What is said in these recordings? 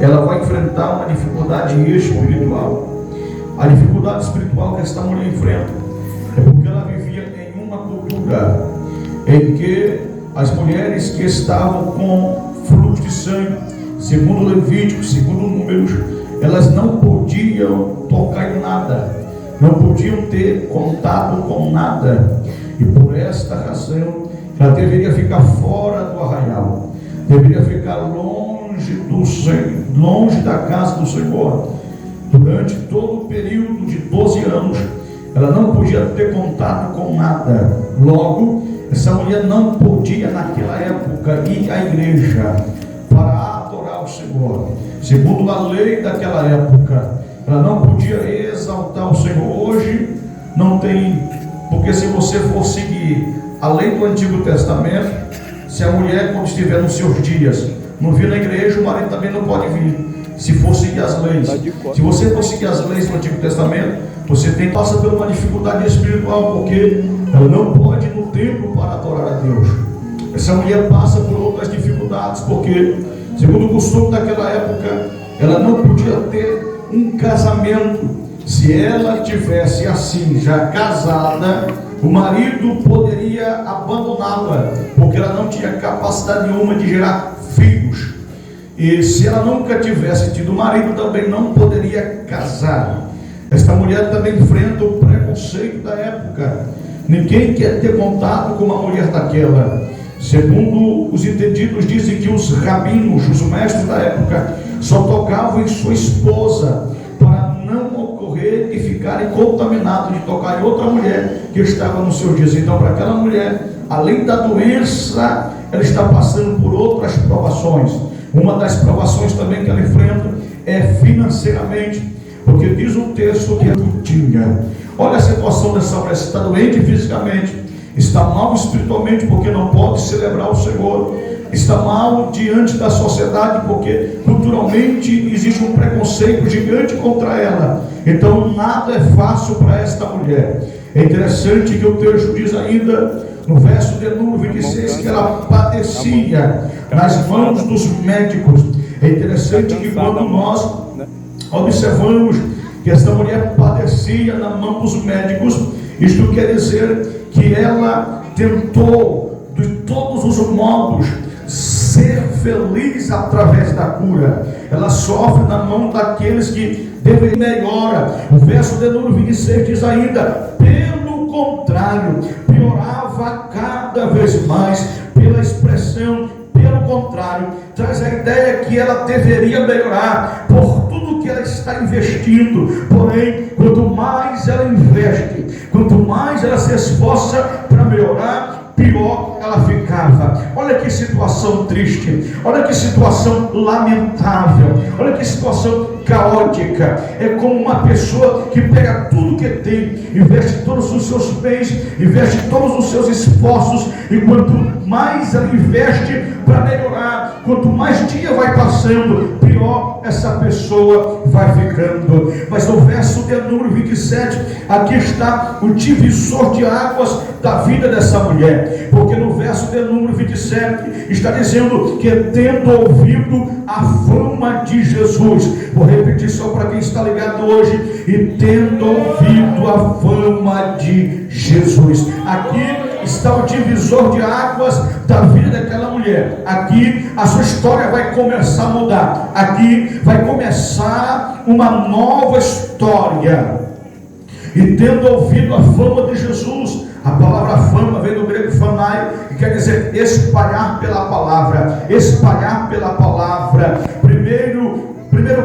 ela vai enfrentar uma dificuldade espiritual. A dificuldade espiritual que esta mulher enfrenta é porque ela vivia em uma cultura em que as mulheres que estavam com fluxo de sangue, segundo Levítico, segundo Números, elas não podiam tocar em nada, não podiam ter contato com nada, e por esta razão ela deveria ficar fora do arraial, deveria ficar longe da casa do Senhor. Durante todo o período de 12 anos ela não podia ter contato com nada. Logo, essa mulher não podia naquela época ir à igreja para adorar o Senhor. Segundo a lei daquela época, ela não podia exaltar o Senhor. Hoje não tem, porque se você for seguir a lei do Antigo Testamento, se a mulher, quando estiver nos seus dias, não vir na igreja, o marido também não pode vir. Se for seguir as leis, se você for seguir as leis do Antigo Testamento, você tem que passar por uma dificuldade espiritual, porque ela não pode ir no templo para adorar a Deus. Essa mulher passa por outras dificuldades, porque, segundo o costume daquela época, ela não podia ter um casamento. Se ela tivesse assim, já casada, o marido poderia abandoná-la, porque ela não tinha capacidade nenhuma de gerar filhos. E se ela nunca tivesse tido marido, também não poderia casar. Esta mulher também enfrenta o preconceito da época. Ninguém quer ter contato com uma mulher daquela. Segundo os entendidos, dizem que os rabinos, os mestres da época, só tocavam em sua esposa, para não ocorrer de ficarem contaminados de tocar em outra mulher que estava no seu dias. Então, para aquela mulher, além da doença, ela está passando por outras provações. Uma das provações também que ela enfrenta é financeiramente, porque diz o texto que ela tinha. Olha a situação dessa mulher: está doente fisicamente, está mal espiritualmente, porque não pode celebrar o Senhor, está mal diante da sociedade, porque culturalmente existe um preconceito gigante contra ela. Então nada é fácil para esta mulher. É interessante que o texto diz ainda, no verso de número 26, que ela padecia nas mãos dos médicos. É interessante que quando nós observamos que esta mulher padecia na mão dos médicos, isto quer dizer que ela tentou de todos os modos ser feliz através da cura. Ela sofre na mão daqueles que devem melhorar. O verso de número 26 diz ainda: pelo contrário, piorava cada vez mais. Pela expressão pelo contrário, traz a ideia que ela deveria melhorar por tudo que ela está investindo. Porém, quanto mais ela investe, quanto mais ela se esforça para melhorar, pior ela ficava. Olha que situação triste, olha que situação lamentável, olha que situação caótica. É como uma pessoa que pega tudo que tem, investe todos os seus bens, investe todos os seus esforços, e quanto mais ela investe para melhorar, quanto mais dia vai passando, pior essa pessoa vai ficando. Mas no verso de número 27, aqui está o divisor de águas da vida dessa mulher, porque no verso de número 27 está dizendo que, tendo ouvido a fama de Jesus, vou repetir só para quem está ligado hoje, e tendo ouvido a fama de Jesus. Aqui está o divisor de águas da vida daquela mulher. Aqui a sua história vai começar a mudar. Aqui vai começar uma nova história. E tendo ouvido a fama de Jesus, a palavra fama vem do grego fanai, que quer dizer espalhar pela palavra. Espalhar pela palavra. Primeiro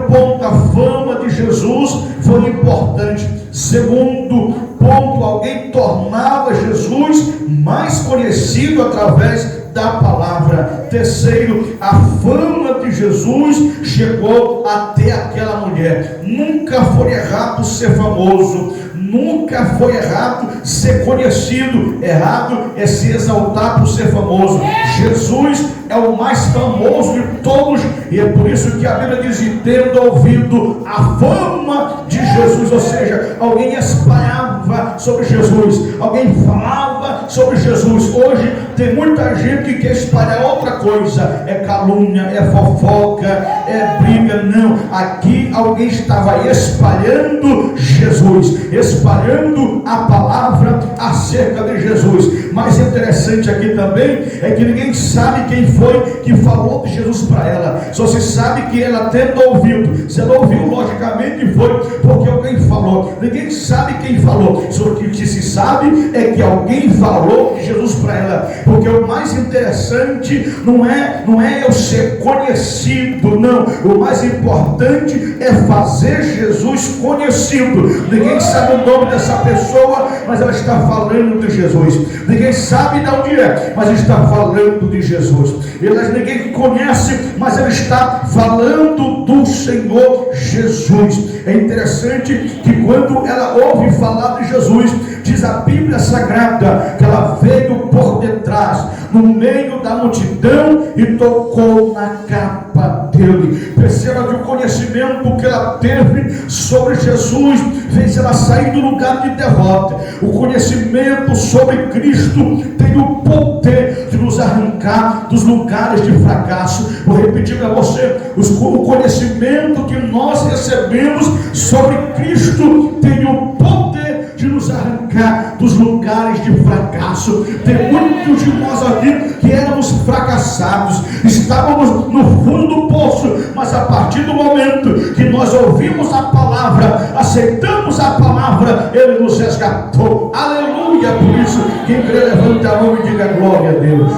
ponto, a fama de Jesus foi importante. Segundo ponto, alguém tornava Jesus mais conhecido através da palavra. Terceiro, a fama de Jesus chegou até aquela mulher. Nunca foi errado ser famoso, nunca foi errado ser conhecido. Errado é se exaltar por ser famoso. Jesus é o mais famoso de todos, e é por isso que a Bíblia diz: tendo ouvido a fama de Jesus. Ou seja, alguém espalhava sobre Jesus, alguém falava falava sobre Jesus. Hoje tem muita gente que quer espalhar outra coisa, é calúnia, é fofoca, é briga. Não, aqui alguém estava espalhando Jesus, espalhando a palavra acerca de Jesus. Mas interessante aqui também é que ninguém sabe quem foi que falou de Jesus para ela, só se sabe que ela tendo ouvido. Se ela ouviu, logicamente foi porque alguém falou. Ninguém sabe quem falou, só que o que se sabe é que alguém falou de Jesus para ela. Porque o mais interessante não é eu ser conhecido, não. O mais importante é fazer Jesus conhecido. Ninguém sabe o nome dessa pessoa, mas ela está falando de Jesus. Ninguém sabe de onde é, mas está falando de Jesus. Ninguém conhece, mas ela está falando do Senhor Jesus. É interessante que quando ela ouve falar de Jesus, diz a Bíblia Sagrada que ela veio por detrás, no meio da multidão, e tocou na capa dele. Perceba que o conhecimento que ela teve sobre Jesus fez ela sair do lugar de derrota. O conhecimento sobre Cristo tem o poder de nos arrancar dos lugares de fracasso. Vou repetir para você: o conhecimento que nós recebemos sobre Cristo tem o poder de nos arrancar dos lugares de fracasso. Tem muitos de nós aqui que éramos fracassados, estávamos no fundo do poço, mas a partir do momento que nós ouvimos a palavra, aceitamos a palavra, Ele nos resgatou. Aleluia! Por isso, quem crê, levante a mão e diga glória a Deus.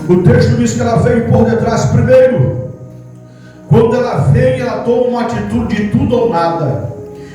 O texto diz que ela veio por detrás primeiro. Quando ela vem, ela toma uma atitude de tudo ou nada.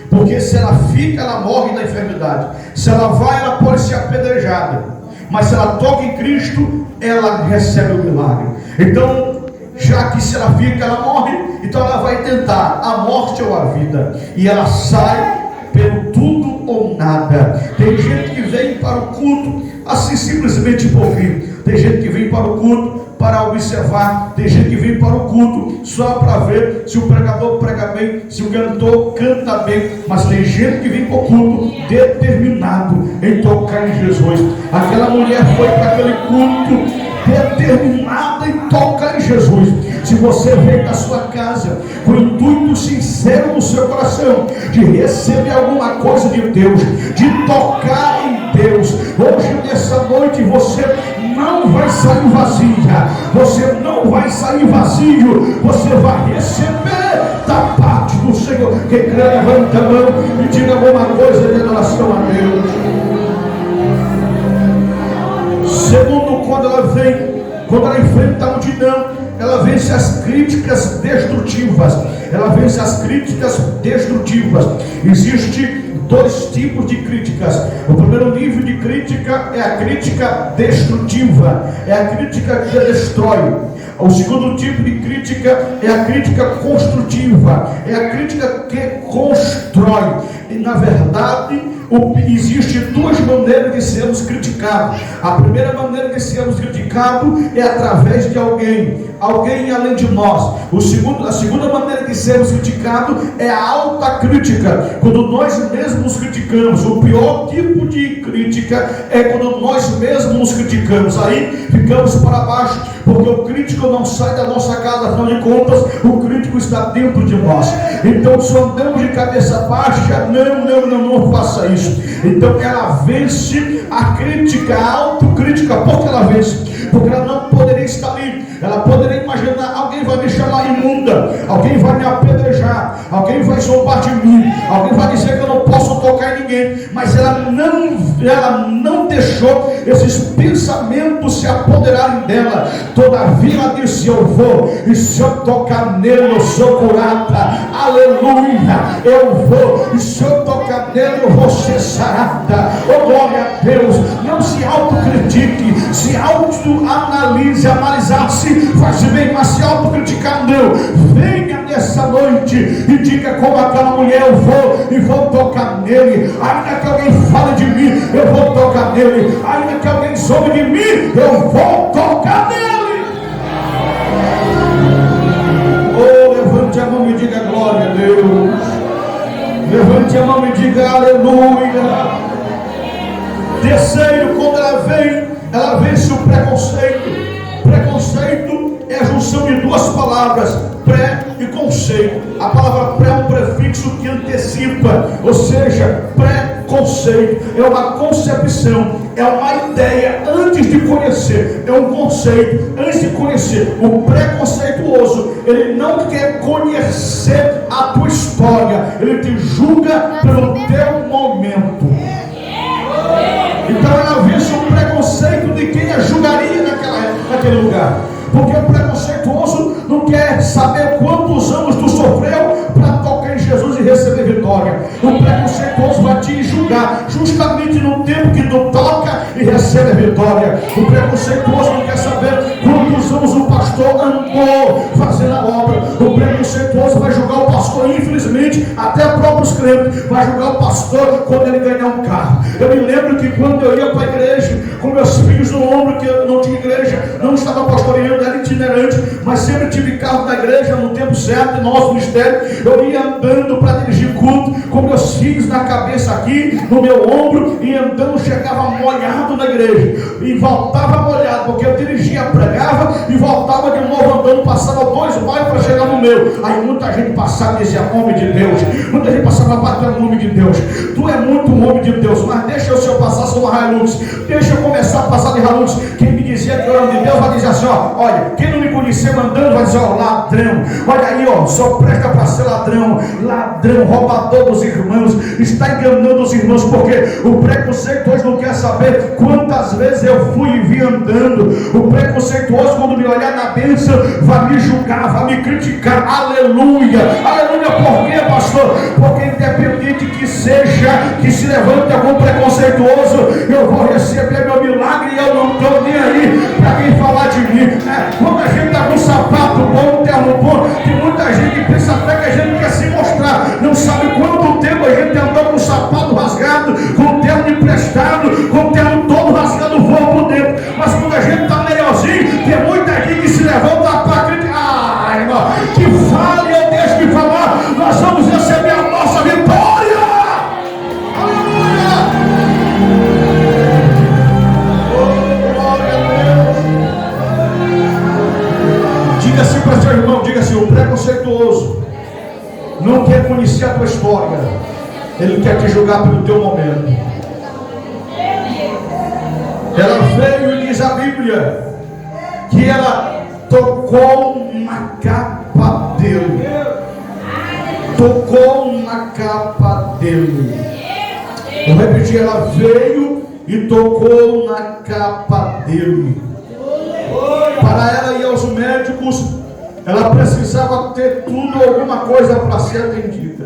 Porque se ela fica, ela morre da enfermidade. Se ela vai, ela pode ser apedrejada. Mas se ela toca em Cristo, ela recebe o milagre. Então, já que se ela fica, ela morre, então ela vai tentar a morte ou a vida. E ela sai pelo tudo ou nada. Tem gente que vem para o culto assim simplesmente por vir. Tem gente que vem para o culto para observar. Tem gente que vem para o culto só para ver se o pregador prega bem, se o cantor canta bem. Mas tem gente que vem para o culto determinado em tocar em Jesus. Aquela mulher foi para aquele culto determinada em tocar em Jesus. Se você vem da sua casa com o intuito sincero no seu coração de receber alguma coisa de Deus, de tocar em Deus, hoje nessa noite você não vai sair vazia, você não vai sair vazio, você vai receber da parte do Senhor. Quem crê, levanta a mão e diga alguma coisa de relação a Deus. Segundo, quando ela enfrenta a multidão, ela vence as críticas destrutivas. Ela vence as críticas destrutivas. Existem dois tipos de críticas. O primeiro nível de crítica é a crítica destrutiva, é a crítica que destrói. O segundo tipo de crítica é a crítica construtiva, é a crítica que constrói. E na verdade, existem duas maneiras de sermos criticados. A primeira maneira de sermos criticados é através de alguém além de nós. A segunda maneira de sermos criticados é a autocrítica, quando nós mesmos nos criticamos. O pior tipo de crítica é quando nós mesmos nos criticamos. Aí ficamos para baixo, porque o crítico não sai da nossa casa, afinal de contas, o crítico está dentro de nós. Então, se andamos de cabeça baixa, não faça isso. Então, ela vence a crítica, a autocrítica. Por que ela vence? Porque ela não poderia estar ali. Ela poderia imaginar: alguém vai me chamar imunda, alguém vai me apedrejar, alguém vai zombar de mim, alguém vai dizer que eu não posso tocar em ninguém. Mas ela não deixou esses pensamentos se apoderarem dela. Todavia ela disse: eu vou, e se eu tocar nele eu sou curada. Aleluia, eu vou, e se eu tocar nele eu vou ser sarada. Oh, glória a Deus. Não se autocritique, se autoanalise. Analisar-se faz bem, mas se autocriticar não. Venha nessa noite e diga como aquela mulher: eu vou e vou tocar nele. Ainda que alguém fale de mim, eu vou tocar nele. Ainda que alguém soube de mim, eu vou tocar nele. Oh, levante a mão e diga glória a Deus. Levante a mão e diga aleluia. Terceiro, quando ela vence o preconceito. Preconceito é a junção de duas palavras, pré e conceito. A palavra pré é um prefixo que antecipa, ou seja, preconceito é uma concepção, é uma ideia antes de conhecer, é um conceito antes de conhecer. O preconceituoso, ele não quer conhecer a tua história, ele te julga pelo teu momento. Então ela vence o preconceito de quem a julgaria naquele lugar. Porque o preconceituoso não quer saber quantos anos tu sofreu para tocar em Jesus e receber vitória. O preconceituoso vai te julgar justamente no tempo que tu toca e recebe a vitória. O preconceituoso não quer saber quantos anos o pastor andou fazendo a obra. O preconceituoso vai julgar o pastor, infelizmente, até próprios crentes, vai julgar o pastor quando ele ganhar um carro. Eu me lembro que quando eu ia para a igreja, com meus filhos no ombro, que eu não tinha igreja, não estava pastoreando, era itinerante, mas sempre tive carro na igreja no tempo certo, no nosso ministério. Eu ia andando para dirigir culto, com meus filhos na cabeça aqui, no meu ombro, e andando, chegava molhado na igreja, e voltava molhado, porque eu dirigia, pregava, e voltava de novo andando, passava 2 bairros para chegar no meu. Aí muita gente passava e dizia, homem de Deus. Muita gente passava, batendo o homem de Deus. Tu é muito um homem de Deus, mas deixa eu, se eu passar só uma Hilux, deixa eu começar a passar de Hilux. Quem me dizia que eu era homem de Deus vai dizer assim, ó, olha, quem não me conhecia andando vai dizer, ó, ladrão. Olha aí, ó, só presta para ser ladrão. Ladrão, roubador dos irmãos, está enganando os irmãos, porque o preconceituoso não quer saber quantas vezes eu fui e vi andando. O preconceituoso, quando me olhar na bênção, vai me julgar, vai me criticar. Aleluia, aleluia. Por quê, pastor? Porque independente que seja, que se levante algum preconceituoso, eu vou receber meu milagre e eu não estou nem aí para quem falar de mim. Quando a gente está com um sapato bom, um terno bom, tem muita gente que pensa até que a gente quer se mostrar, não sabe quanto tempo a gente andou com o sapato rasgado, com o terno emprestado, com o terno todo rasgado, voa por dentro. Mas quando a gente está melhorzinho, tem muita gente que se levanta para criticar. Irmão, que fale, eu deixo de falar, nós vamos receber a nossa vitória. Aleluia! Oh, glória a Deus! Diga assim para seu irmão, diga assim, o preconceituoso não quer conhecer a tua história, ele quer te julgar pelo teu momento. Ela veio e diz a Bíblia que ela tocou na capa dele. Tocou na capa dele. Vou repetir, ela veio e tocou na capa dele. Para ela ir aos médicos, ela precisava ter tudo, alguma coisa para ser atendida.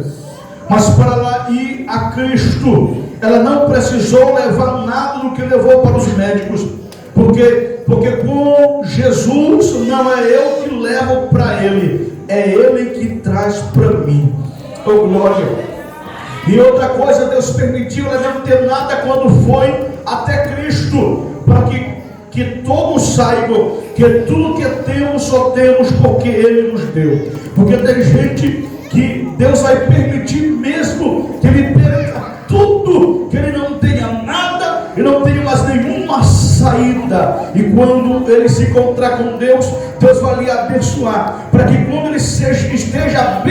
Mas para ela ir a Cristo, ela não precisou levar nada do que levou para os médicos. Porque com Jesus não é eu que levo para Ele, é Ele que traz para mim. Oh, glória! E outra coisa, Deus permitiu ela não ter nada quando foi até Cristo, para que todos saibam que tudo que temos só temos porque Ele nos deu. Porque tem gente que Deus vai permitir mesmo que ele perca tudo, que ele não tenha nada e não tenha mais nenhuma saída. E quando ele se encontrar com Deus, Deus vai lhe abençoar, para que quando ele esteja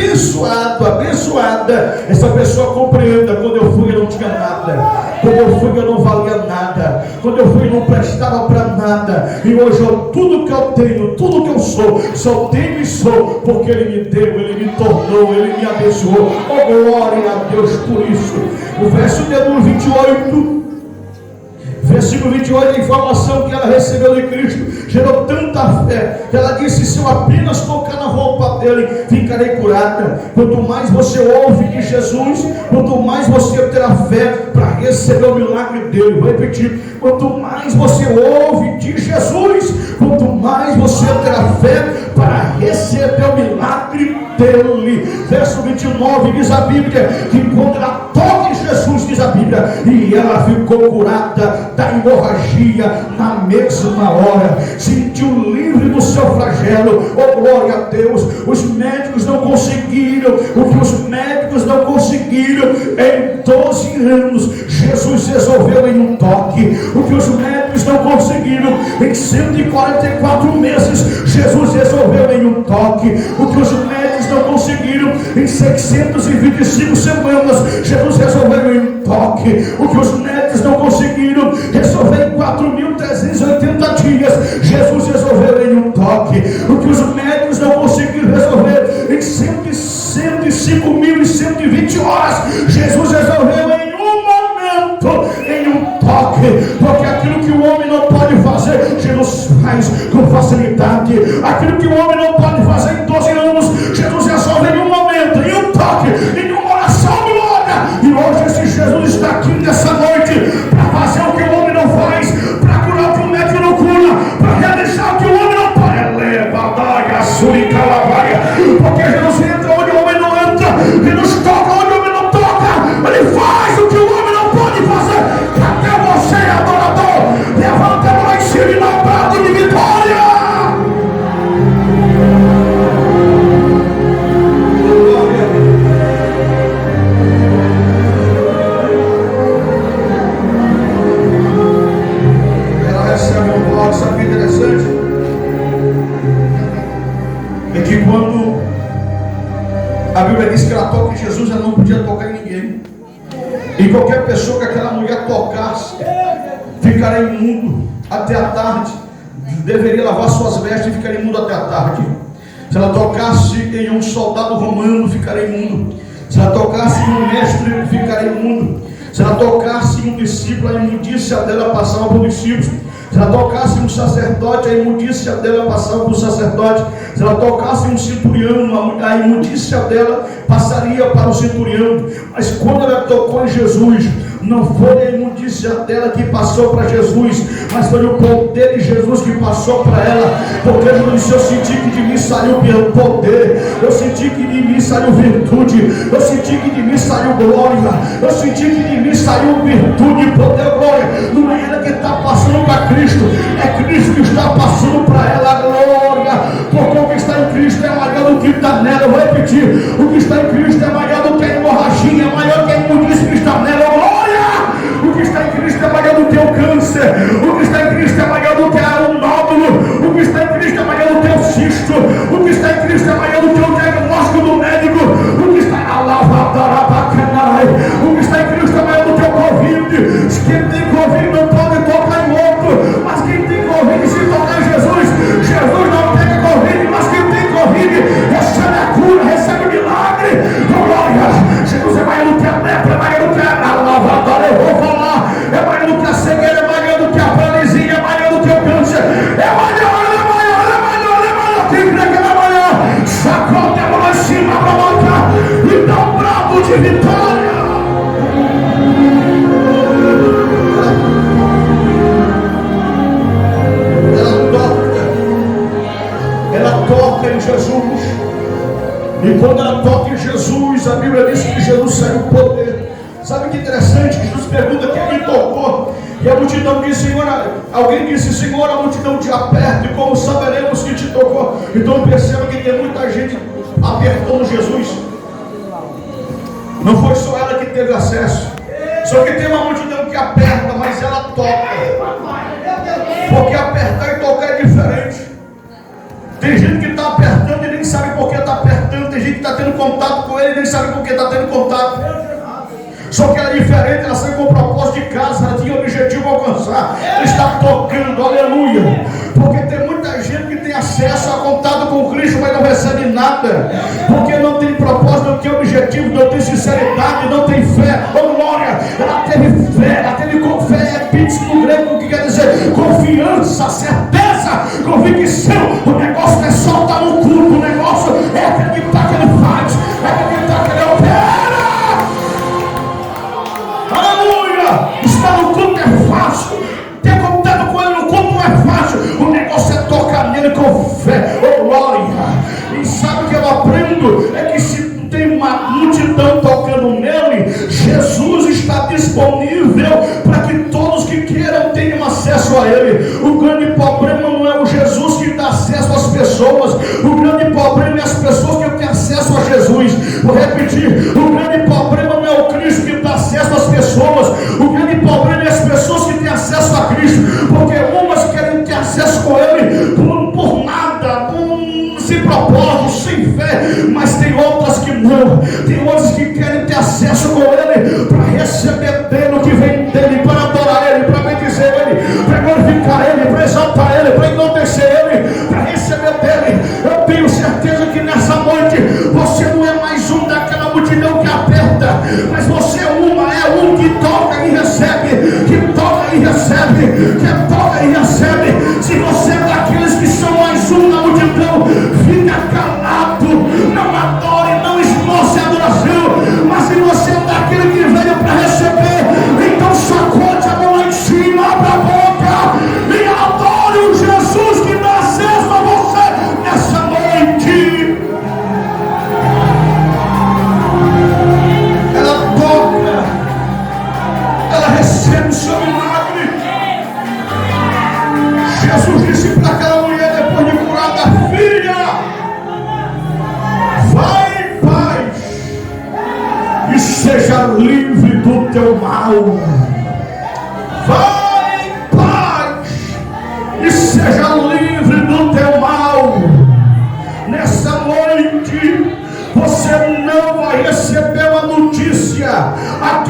abençoada, essa pessoa compreenda: quando eu fui eu não tinha nada, quando eu fui eu não valia nada, quando eu fui eu não prestava para nada, e hoje tudo que eu tenho, tudo que eu sou, só tenho e sou porque Ele me deu, Ele me tornou, Ele me abençoou. Oh, glória a Deus por isso. O verso de número 28, versículo 28, a informação que ela recebeu de Cristo gerou tanta fé que ela disse: se eu apenas tocar na roupa dele, ficarei curada. Quanto mais você ouve de Jesus, quanto mais você terá fé para receber o milagre dele. Vou repetir: quanto mais você ouve de Jesus, quanto mais você terá fé para receber o milagre dele. Verso 29 diz a Bíblia que quando ela toca em Jesus, diz a Bíblia, e ela ficou curada da hemorragia na mesma hora, sentiu livre do seu flagelo, Oh, glória a Deus. Os médicos não conseguiram o que os médicos não conseguiram em 12 anos. Jesus resolveu em um toque o que os médicos não conseguiram em 144 meses. Jesus resolveu em um toque o que os médicos não conseguiram em 625 semanas. Jesus resolveu em um toque o que os médicos não conseguiram resolver em 4.380 dias. Jesus resolveu em um toque o que os médicos não conseguiram resolver em 105.120 horas. Jesus resolveu em um momento, em um toque, porque aquilo que o homem não pode fazer, Jesus faz com facilidade. Aquilo que o homem não pode fazer em 12 anos, Jesus resolve em um momento, em um toque, em uma oração, glória. E hoje esse Jesus está aqui nessa noite para fazer o que o homem não faz, para curar o que o médico não cura, para realizar o que o homem não pode. Porque Jesus entra onde o homem não entra, e nos toca onde o homem não toca. Ele faz o que o homem não pode fazer. Cadê você, adorador? Levanta a mão em cima e dá um brado de vitória. Ela recebe um blog, sabe o que é interessante? É que quando a Bíblia diz que ela toca em Jesus, ela não podia tocar em ninguém. E qualquer pessoa que aquela mulher tocasse ficaria imundo até a tarde. Deveria lavar suas vestes e ficaria imundo até a tarde. Se ela tocasse em um soldado romano, ficaria imundo. Se ela tocasse em um mestre, ficaria imundo. Se ela tocasse em um discípulo, a imundícia dela passava para o discípulo. Se ela tocasse em um sacerdote, a imundícia dela passava para o sacerdote. Se ela tocasse em um centurião, a imundícia dela passaria para o centurião. Mas quando ela tocou em Jesus, não foi a imundícia dela que passou para Jesus, mas foi o poder de Jesus que passou para ela. Porque Jesus disse: eu senti que de mim saiu poder, eu senti que de mim saiu virtude, eu senti que de mim saiu glória, eu senti que de mim saiu virtude, poder, glória. Não é ela que está passando para Cristo, é Cristo que está passando para ela, glória. Porque o que está em Cristo é maior do que está nela. Eu vou repetir: o que está em Cristo é maior do que a hemorragia, é maior que a imundícia que está nela, glória. O que está em Cristo é maior do que o câncer. O que está em Cristo é maior do que o nódulo. O que está em Cristo é maior do que o cisto. O que está em Cristo é maior do que o diagnóstico do médico. O que está o que está em Cristo é maior do que o Covid. Quem tem Covid não pode tocar em outro, mas quem tem Covid, se tocar em Jesus, Jesus não pega Covid, mas quem tem Covid recebe a cura, recebe o milagre. Glória. Jesus é maior do que a lepra, é maior do que a lavadora. Eu vou falar, é maior do que a cegueira, é maior do que a paralisia, é maior do que o câncer. É maior. Quem crê que é maior, sacode a mão em cima para boca e dá um brado de vitória. Ela toca em Jesus. E quando ela toca em Jesus, a Bíblia diz que Jesus saiu poder. Sabe que interessante? Jesus pergunta quem tocou. E a multidão disse: Senhor, alguém disse: Senhor, a multidão te aperta, e como saberemos que te tocou? Então perceba que tem muita gente apertando Jesus. Não foi só ela que teve acesso. Só que tem uma multidão que aperta, mas ela toca. Porque apertar e tocar é diferente. Tem gente que está apertando e nem sabe por que está apertando. Tem gente que está tendo contato com ele e nem sabe por que está tendo contato. Só que ela é diferente, ela saiu com o propósito de casa, ela tinha o objetivo a alcançar. Ela está tocando, aleluia. Porque tem muita gente que tem acesso a contato com Cristo, mas não recebe nada. Porque não tem propósito, não tem objetivo, não tem sinceridade, não tem fé. Oh, glória! Ela teve fé, ela teve fé, é pix no grego, o que quer dizer? Confiança, certeza, convicção. O negócio não é só estar no culto, o negócio é acreditar que ele faz, é acreditar que ele opera. Aleluia! Estar no culto é fácil, ter contato com ele no culto não é fácil. O negócio é tocar nele com fé. Oh, glória! E sabe o que eu aprendo? É que se tem uma multidão tocando nele, Jesus está disponível para que todos que queiram tenham acesso a ele. O grande problema não é o Jesus que dá acesso às pessoas. mal. Vai em paz e seja livre do teu mal. Nessa noite você não vai receber uma notícia. A